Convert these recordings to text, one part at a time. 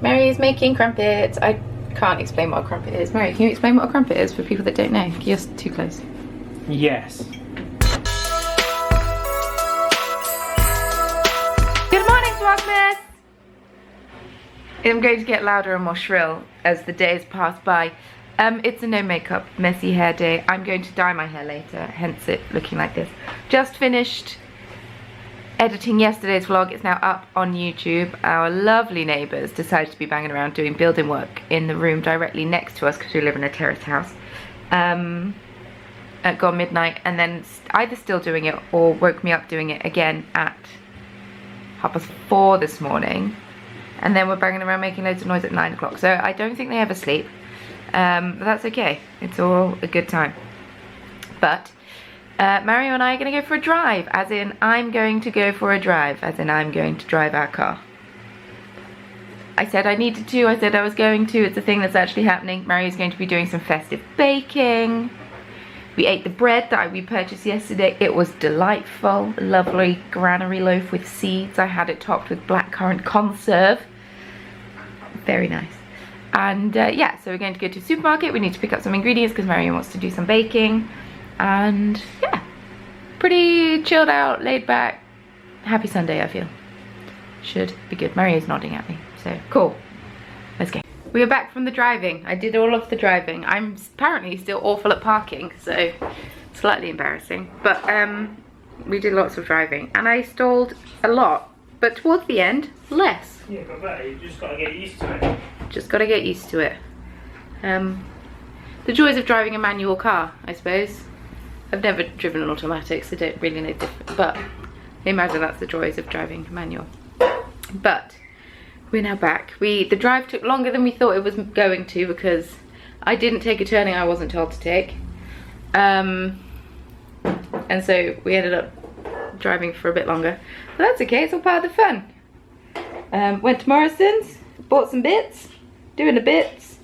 Mary is making crumpets. I can't explain what a crumpet is. Mary, can you explain what a crumpet is for people that don't know? You're too close. Yes. Good morning, Vlogmas! I'm going to get louder and more shrill as the days pass by. It's a no makeup, messy hair day. I'm going to dye my hair later, hence it looking like this. Just finished editing yesterday's vlog. It's now up on YouTube. Our lovely neighbours decided to be banging around doing building work in the room directly next to us because we live in a terrace house. At gone midnight, and then either still doing it or woke me up doing it again at 4:30 this morning. And then we're banging around making loads of noise at 9 o'clock. So I don't think they ever sleep. But that's okay. It's all a good time. But Mario and I are going to go for a drive. As in, I'm going to go for a drive. As in, I'm going to drive our car. I said I needed to. I said I was going to. It's a thing that's actually happening. Mario's going to be doing some festive baking. We ate the bread that we purchased yesterday. It was delightful. A lovely granary loaf with seeds. I had it topped with blackcurrant conserve. Very nice. And yeah, so we're going to go to the supermarket. We need to pick up some ingredients because Mario wants to do some baking. And yeah, pretty chilled out, laid back. Happy Sunday, I feel. Should be good. Mario's nodding at me, so cool. Let's go. We are back from the driving. I did all of the driving. I'm apparently still awful at parking, so slightly embarrassing. But we did lots of driving, and I stalled a lot. But towards the end, less. Yeah, but better. You just got to get used to it. Just got to get used to it. The joys of driving a manual car, I suppose. I've never driven an automatic, so I don't really know the difference. But I imagine that's the joys of driving a manual. But we're now back. The drive took longer than we thought it was going to because I didn't take a turning I wasn't told to take. And so we ended up driving for a bit longer. But that's okay, it's all part of the fun. Went to Morrison's, bought some bits, doing the bits.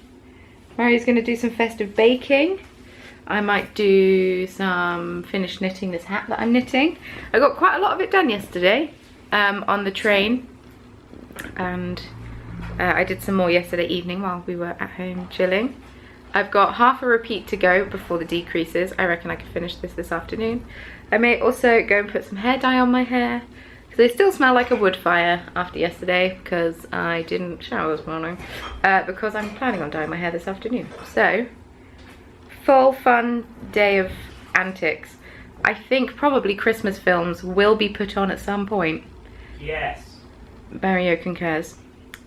Mario's going to do some festive baking. I might do some finished knitting this hat that I'm knitting. I got quite a lot of it done yesterday on the train. And I did some more yesterday evening while we were at home chilling. I've got half a repeat to go before the decreases. I reckon I could finish this afternoon. I may also go and put some hair dye on my hair because they still smell like a wood fire after yesterday because I didn't shower this morning because I'm planning on dyeing my hair this afternoon. So, full fun day of antics. I think probably Christmas films will be put on at some point. Yes. Mario concurs.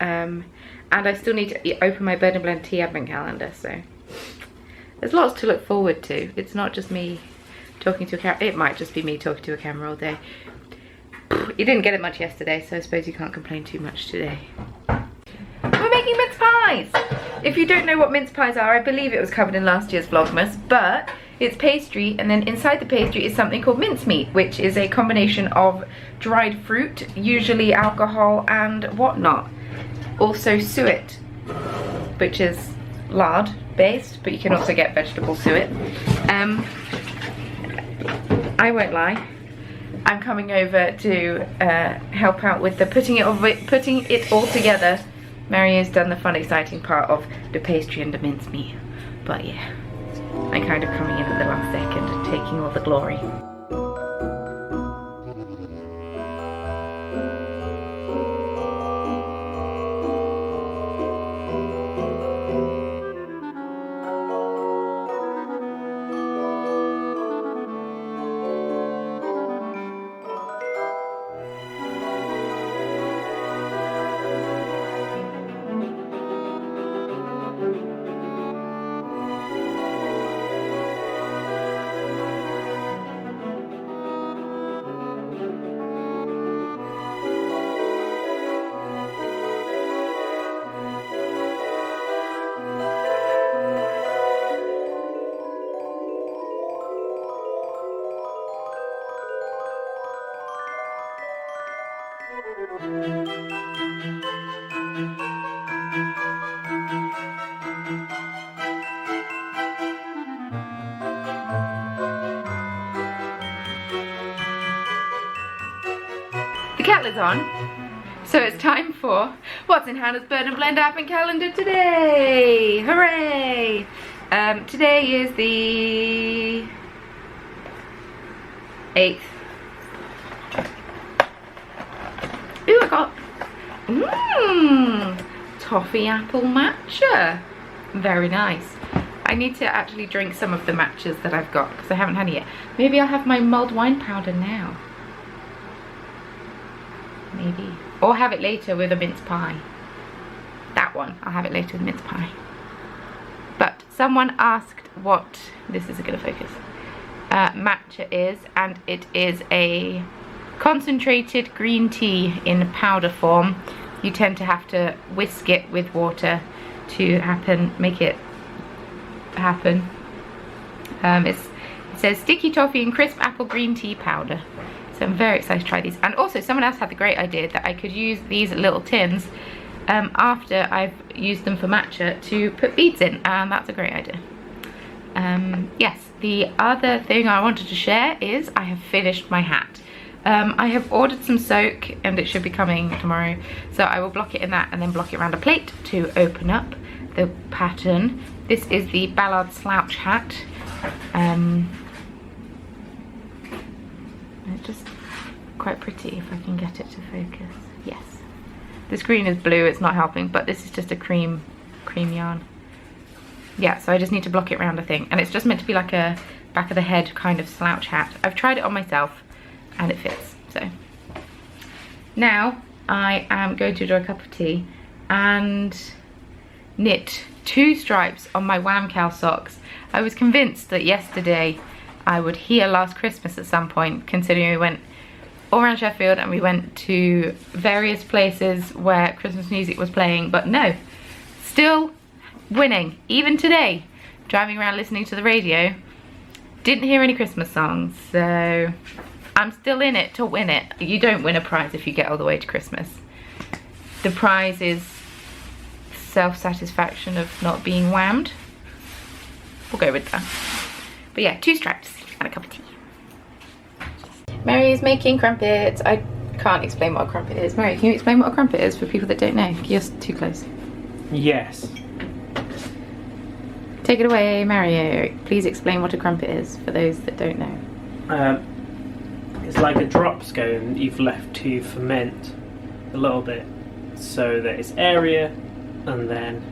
And I still need to open my Bird and Blend tea advent calendar, so there's lots to look forward to. It's not just me talking to a camera. It might just be me talking to a camera all day. You didn't get it much yesterday, so I suppose you can't complain too much today. We're making mince pies! If you don't know what mince pies are, I believe it was covered in last year's Vlogmas, but it's pastry, and then inside the pastry is something called mincemeat, which is a combination of dried fruit, usually alcohol and whatnot. Also suet, which is lard based, but you can also get vegetable suet. I won't lie, I'm coming over to help out with the putting it all together. Mario's done the fun, exciting part of the pastry and the mincemeat, but yeah. I'm kind of coming in at the last second and taking all the glory. The kettle is on, So it's time for what's in Hannah's Bird and Blend app and calendar today. Hooray! Today is the 8th. Ooh, I got toffee apple matcha. Very nice. I need to actually drink some of the matchas that I've got because I haven't had it yet. Maybe I'll have my mulled wine powder now. Maybe. Or have it later with a mince pie. That one. I'll have it later with mince pie. But someone asked what this is going to focus. Matcha is, and it is a concentrated green tea in powder form. You tend to have to whisk it with water to make it happen. It says sticky toffee and crisp apple green tea powder. So I'm very excited to try these. And also someone else had the great idea that I could use these little tins after I've used them for matcha to put beads in, and that's a great idea. Yes, the other thing I wanted to share is I have finished my hat. I have ordered some soak and it should be coming tomorrow, so I will block it in that and then block it around a plate to open up the pattern. This is the Ballad Slouch Hat. It's just quite pretty if I can get it to focus. Yes. The screen is blue, it's not helping, but this is just a cream yarn. Yeah, so I just need to block it around, I think. And it's just meant to be like a back of the head kind of slouch hat. I've tried it on myself and it fits. So now I am going to do a cup of tea and knit 2 stripes on my Wham Cow socks. I was convinced that yesterday I would hear Last Christmas at some point, considering we went all around Sheffield and we went to various places where Christmas music was playing, but no, still winning. Even today, driving around listening to the radio, didn't hear any Christmas songs, so I'm still in it to win it. You don't win a prize if you get all the way to Christmas. The prize is self-satisfaction of not being whammed. We'll go with that. But yeah, 2 stripes and a cup of tea. Mary is making crumpets. I can't explain what a crumpet is. Mary, can you explain what a crumpet is for people that don't know? You're too close. Yes. Take it away, Mario. Please explain what a crumpet is for those that don't know. It's like a drop scone that you've left to ferment a little bit so that it's airier, and then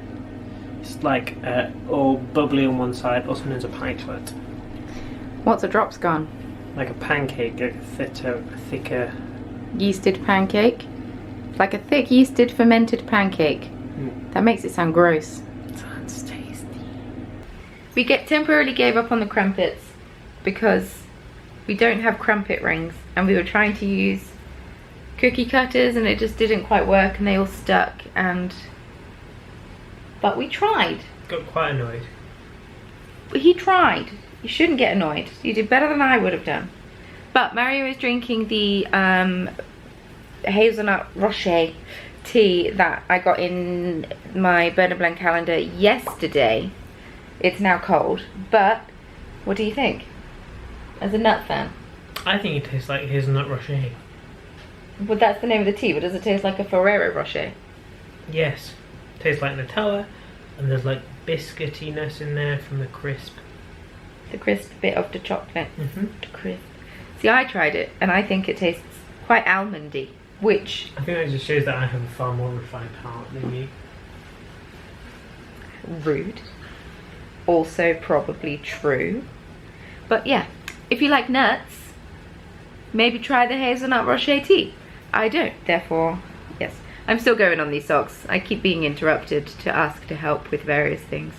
it's like all bubbly on one side, also known as a pikelet. What's a drop scone? Like a pancake, a thicker... Yeasted pancake? Like a thick yeasted fermented pancake. That makes it sound gross. Sounds tasty. We temporarily gave up on the crumpets because we don't have crumpet rings, and we were trying to use cookie cutters and it just didn't quite work and they all stuck, but we tried. Got quite annoyed. But he tried. You shouldn't get annoyed. You did better than I would have done. But Mario is drinking the hazelnut rocher tea that I got in my Bird and Blend calendar yesterday. It's now cold, but what do you think? As a nut fan? I think it tastes like hazelnut rocher. But that's the name of the tea, but does it taste like a Ferrero Rocher? Yes. Tastes like Nutella, and there's like biscuitiness in there from the crisp. The crisp bit of the chocolate. Mm-hmm. The crisp. See, I tried it, and I think it tastes quite almondy, which... I think that just shows that I have a far more refined palate than you. Rude. Also probably true. But yeah, if you like nuts, maybe try the hazelnut rocher tea. I don't, therefore, yes. I'm still going on these socks. I keep being interrupted to ask to help with various things.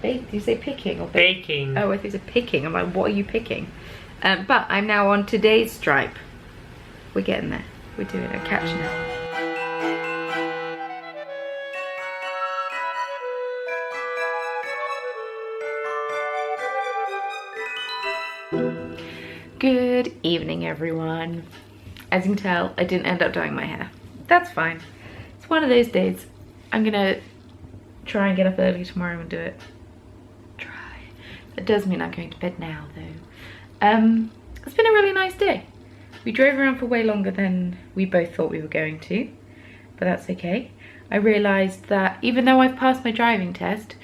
Did you say picking or baking? Oh, I think it's a picking. I'm like, what are you picking? But I'm now on today's stripe. We're getting there. We're doing it. Catching up. Good evening, everyone. As you can tell, I didn't end up dyeing my hair. That's fine. It's one of those days. I'm gonna try and get up early tomorrow and do it. That does mean I'm going to bed now, though. It's been a really nice day. We drove around for way longer than we both thought we were going to, but that's okay. I realised that even though I've passed my driving test,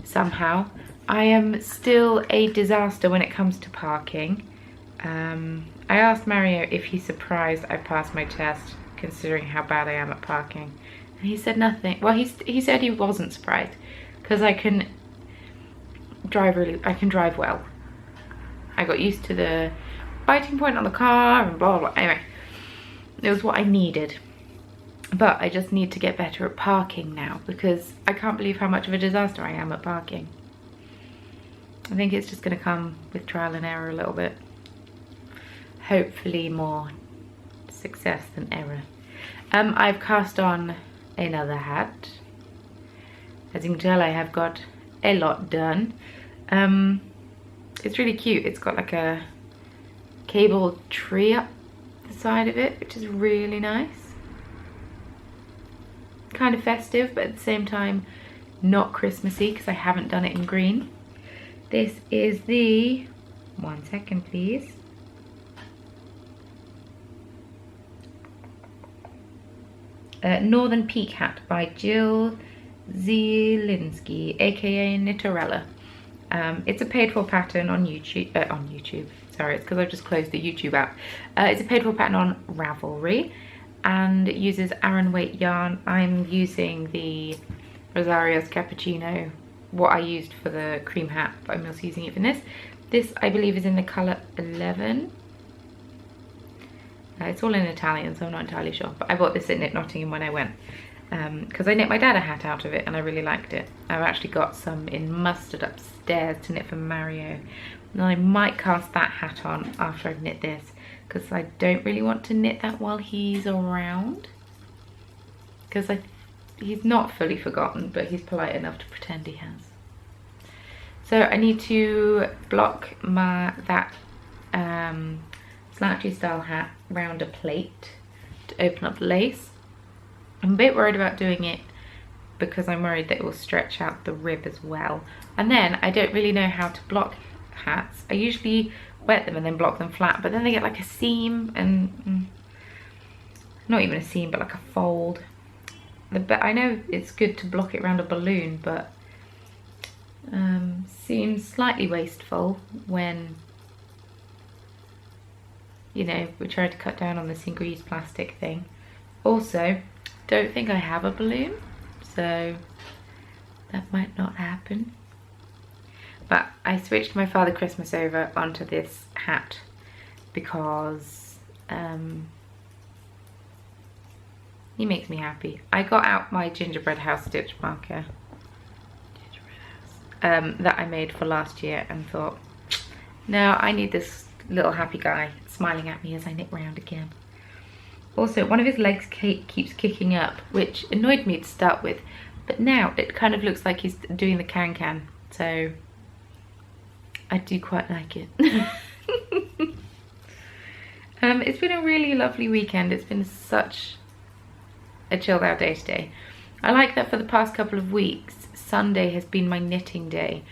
somehow, I am still a disaster when it comes to parking. I asked Mario if he's surprised I passed my test, considering how bad I am at parking. And he said nothing. Well, he said he wasn't surprised, because I can drive well. I got used to the biting point on the car and blah, blah, blah. Anyway, it was what I needed. But I just need to get better at parking now, because I can't believe how much of a disaster I am at parking. I think it's just going to come with trial and error a little bit. Hopefully more success than error. I've cast on another hat. As you can tell, I have got a lot done. It's really cute. It's got like a cable tree up the side of it, which is really nice. Kind of festive, but at the same time not Christmassy, because I haven't done it in green. This is the, 1 second please. Northern Peak hat by Jill Zielinski, aka Knitterella. It's a paid for pattern on YouTube. Sorry, it's because I've just closed the YouTube app. It's a paid for pattern on Ravelry, and it uses Aran weight yarn. I'm using the Rosario's Cappuccino, what I used for the cream hat, but I'm also using it for this. This, I believe, is in the colour 11. It's all in Italian, so I'm not entirely sure. But I bought this at Knit Nottingham when I went, because I knit my dad a hat out of it and I really liked it. I've actually got some in mustard upstairs to knit for Mario. And I might cast that hat on after I've knit this, because I don't really want to knit that while he's around. Because he's not fully forgotten, but he's polite enough to pretend he has. So I need to block that slouchy style hat round a plate to open up the lace. I'm a bit worried about doing it because I'm worried that it will stretch out the rib as well. And then I don't really know how to block hats. I usually wet them and then block them flat, but then they get like a seam and not even a seam, but like a fold. I know it's good to block it around a balloon, but seems slightly wasteful when, you know, we're trying to cut down on the single-use plastic thing. Also, don't think I have a balloon, so that might not happen. But I switched my Father Christmas over onto this hat because he makes me happy. I got out my gingerbread house stitch marker that I made for last year and thought, no, I need this little happy guy smiling at me as I knit round again. Also, one of his legs keeps kicking up, which annoyed me to start with, but now it kind of looks like he's doing the can-can, so I do quite like it. It's been a really lovely weekend. It's been such a chilled out day today. I like that for the past couple of weeks, Sunday has been my knitting day,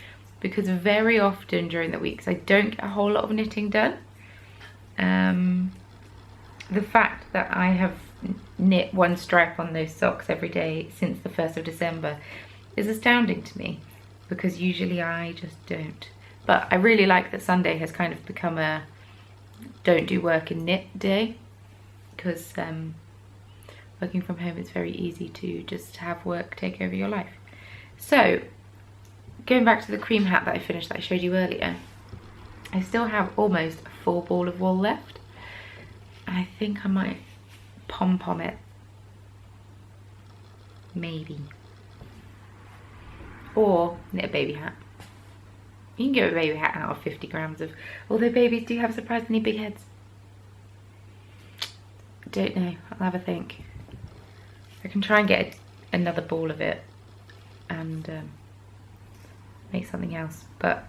because very often during the weeks I don't get a whole lot of knitting done. The fact that I have knit one stripe on those socks every day since the 1st of December is astounding to me, because usually I just don't. But I really like that Sunday has kind of become a don't do work and knit day, because working from home is very easy to just have work take over your life. So, going back to the cream hat that I finished that I showed you earlier, I still have almost a full ball of wool left. I think I might pom-pom it. Maybe. Or knit a baby hat. You can get a baby hat out of 50 grams of, although babies do have surprisingly big heads. Don't know, I'll have a think. I can try and get another ball of it and make something else. But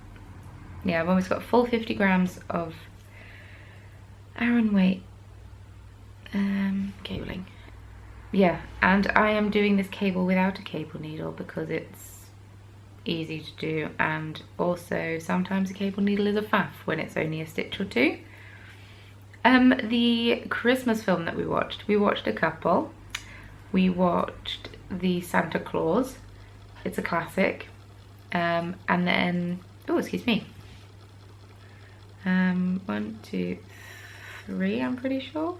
yeah, I've almost got a full 50 grams of Aran weight cabling. Yeah, and I am doing this cable without a cable needle because it's easy to do, and also sometimes a cable needle is a faff when it's only a stitch or two. The Christmas film that we watched a couple. We watched The Santa Claus. It's a classic. And then, oh, excuse me. 1, 2, 3, I'm pretty sure.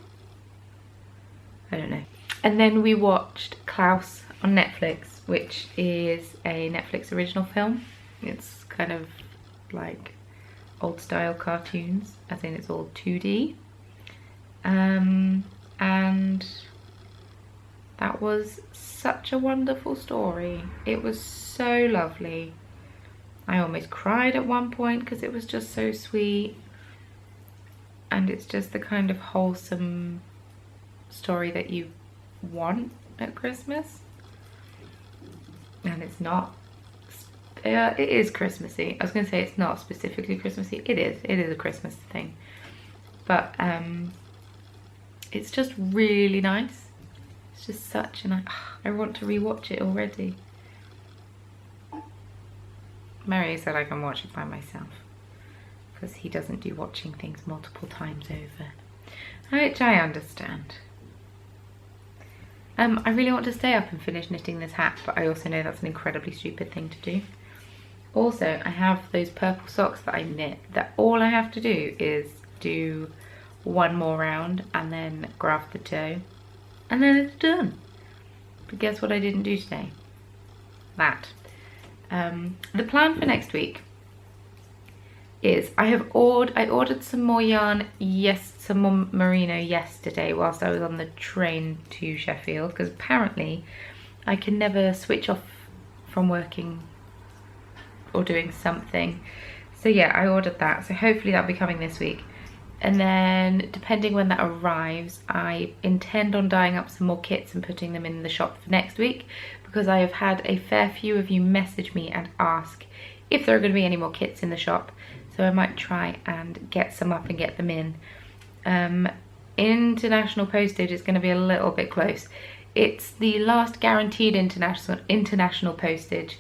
I don't know. And then we watched Klaus on Netflix, which is a Netflix original film. It's kind of like old style cartoons, as in it's all 2D. And that was such a wonderful story. It was so lovely. I almost cried at one point because it was just so sweet. And it's just the kind of wholesome story that you want at Christmas. And it's not, it is Christmassy. I was going to say it's not specifically Christmassy. It is a Christmas thing. But it's just really nice. It's just such a nice, I want to rewatch it already. Mary said I can watch it by myself because he doesn't do watching things multiple times over, which I understand. I really want to stay up and finish knitting this hat, but I also know that's an incredibly stupid thing to do. Also, I have those purple socks that I knit that all I have to do is do one more round and then graft the toe and then it's done. But guess what I didn't do today? That. The plan for next week is I ordered some more yarn, some more merino yesterday whilst I was on the train to Sheffield, because apparently I can never switch off from working or doing something. So yeah, I ordered that, so hopefully that'll be coming this week. And then depending when that arrives, I intend on dyeing up some more kits and putting them in the shop for next week, because I have had a fair few of you message me and ask if there are going to be any more kits in the shop. So I might try and get some up and get them in. International postage is going to be a little bit close. It's the last guaranteed international postage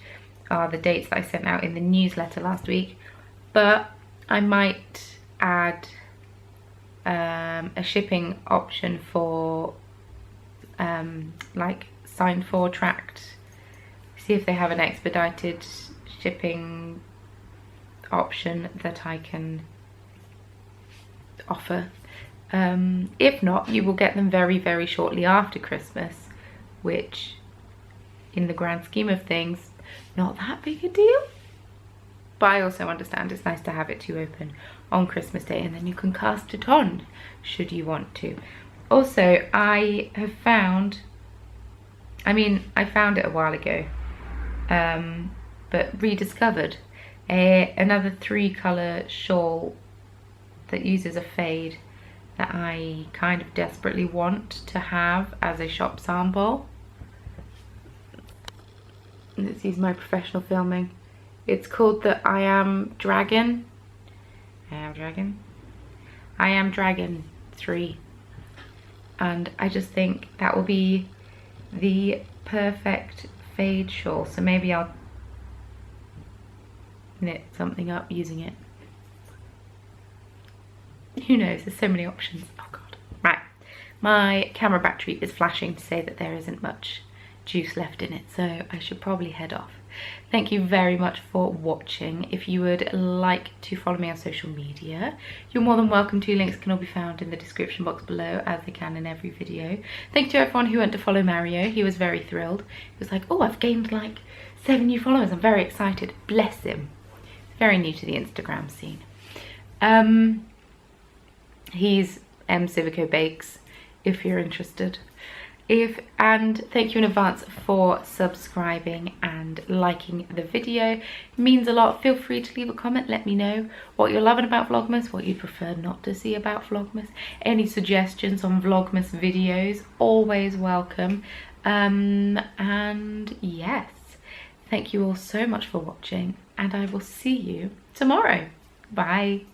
are the dates that I sent out in the newsletter last week. But I might add a shipping option for like signed for tracked. See if they have an expedited shipping option that I can offer. If not, you will get them very, very shortly after Christmas, which in the grand scheme of things, not that big a deal. But I also understand it's nice to have it to open on Christmas Day, and then you can cast it on should you want to. Also, I have found, I found it a while ago, but rediscovered another 3-colour shawl that uses a fade that I kind of desperately want to have as a shop sample. Let's use my professional filming. It's called the I Am Dragon 3, and I just think that will be the perfect fade shawl. So maybe I'll knit something up using it. Who knows, there's so many options. Oh god. Right, my camera battery is flashing to say that there isn't much juice left in it, so I should probably head off. Thank you very much for watching. If you would like to follow me on social media, you're more than welcome to. Links can all be found in the description box below, as they can in every video. Thank you to everyone who went to follow Mario. He was very thrilled. He was like, oh, I've gained like 7 new followers. I'm very excited. Bless him. Very new to the Instagram scene. He's Civico Bakes, if you're interested. And thank you in advance for subscribing and liking the video. It means a lot. Feel free to leave a comment. Let me know what you're loving about Vlogmas, what you prefer not to see about Vlogmas. Any suggestions on Vlogmas videos, always welcome. And yes, thank you all so much for watching, and I will see you tomorrow. Bye.